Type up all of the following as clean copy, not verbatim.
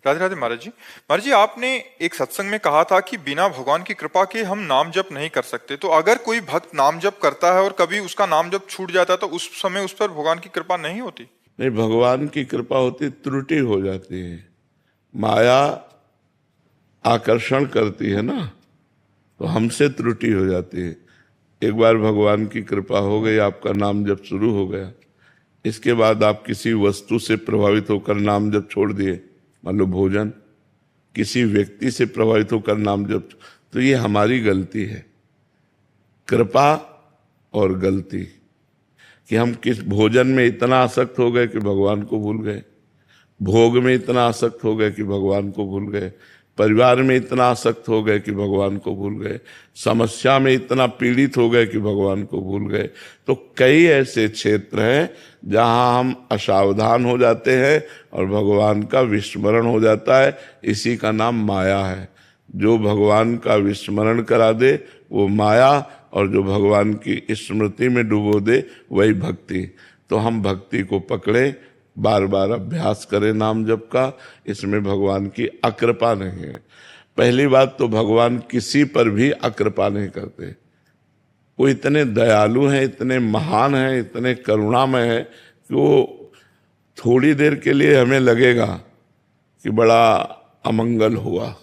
राधे राधे महाराज जी। महाराज जी, आपने एक सत्संग में कहा था कि बिना भगवान की कृपा के हम नाम जप नहीं कर सकते। तो अगर कोई भक्त नाम जप करता है और कभी उसका नाम जप छूट जाता है तो उस समय उस पर भगवान की कृपा नहीं होती? नहीं, भगवान की कृपा होती, त्रुटि हो जाती है। माया आकर्षण करती है ना, तो हमसे त्रुटि हो जाती है। एक बार भगवान की कृपा हो गई, आपका नाम जप शुरू हो गया, इसके बाद आप किसी वस्तु से प्रभावित होकर नाम जप छोड़ दिए, मान लो भोजन, किसी व्यक्ति से प्रभावित होकर नाम जप, तो ये हमारी गलती है। कृपा और गलती कि हम किस भोजन में इतना आसक्त हो गए कि भगवान को भूल गए, भोग में इतना आसक्त हो गए कि भगवान को भूल गए, परिवार में इतना आसक्त हो गए कि भगवान को भूल गए, समस्या में इतना पीड़ित हो गए कि भगवान को भूल गए। तो कई ऐसे क्षेत्र हैं जहां हम असावधान हो जाते हैं और भगवान का विस्मरण हो जाता है। इसी का नाम माया है। जो भगवान का विस्मरण करा दे वो माया, और जो भगवान की स्मृति में डुबो दे वही भक्ति। तो हम भक्ति को पकड़े, बार बार अभ्यास करें नाम जप का, इसमें भगवान की अकृपा नहीं है। पहली बात तो भगवान किसी पर भी अकृपा नहीं करते। वो इतने दयालु हैं, इतने महान हैं, इतने करुणामय हैं कि वो थोड़ी देर के लिए हमें लगेगा कि बड़ा अमंगल हुआ,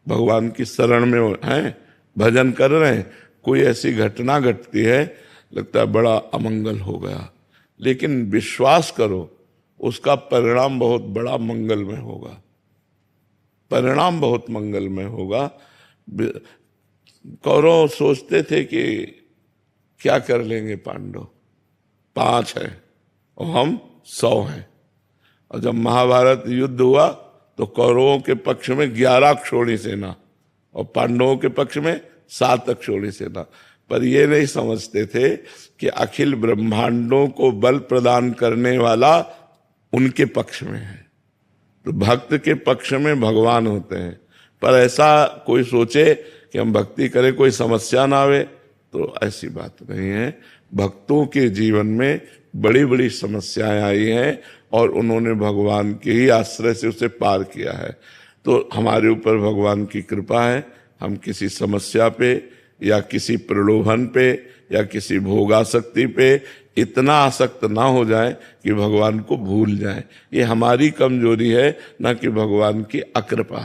भगवान की शरण में हैं, भजन कर रहे हैं, कोई ऐसी घटना घटती है, लगता है बड़ा अमंगल हो गया। लेकिन विश्वास करो उसका परिणाम बहुत बड़ा मंगलमय होगा, परिणाम बहुत मंगलमय होगा। कौरव सोचते थे कि क्या कर लेंगे पांडव, 5 है और हम 100 हैं। और जब महाभारत युद्ध हुआ तो कौरवों के पक्ष में 11 अक्षौणी सेना और पांडवों के पक्ष में 7 अक्षौणी सेना। पर ये नहीं समझते थे कि अखिल ब्रह्मांडों को बल प्रदान करने वाला उनके पक्ष में है। तो भक्त के पक्ष में भगवान होते हैं। पर ऐसा कोई सोचे कि हम भक्ति करें कोई समस्या ना आवे, तो ऐसी बात नहीं है। भक्तों के जीवन में बड़ी बड़ी समस्याएं आई हैं और उन्होंने भगवान के ही आश्रय से उसे पार किया है। तो हमारे ऊपर भगवान की कृपा है। हम किसी समस्या पे या किसी प्रलोभन पे या किसी भोगासक्ति पे इतना आसक्त ना हो जाए कि भगवान को भूल जाए। ये हमारी कमजोरी है, ना कि भगवान की अकृपा।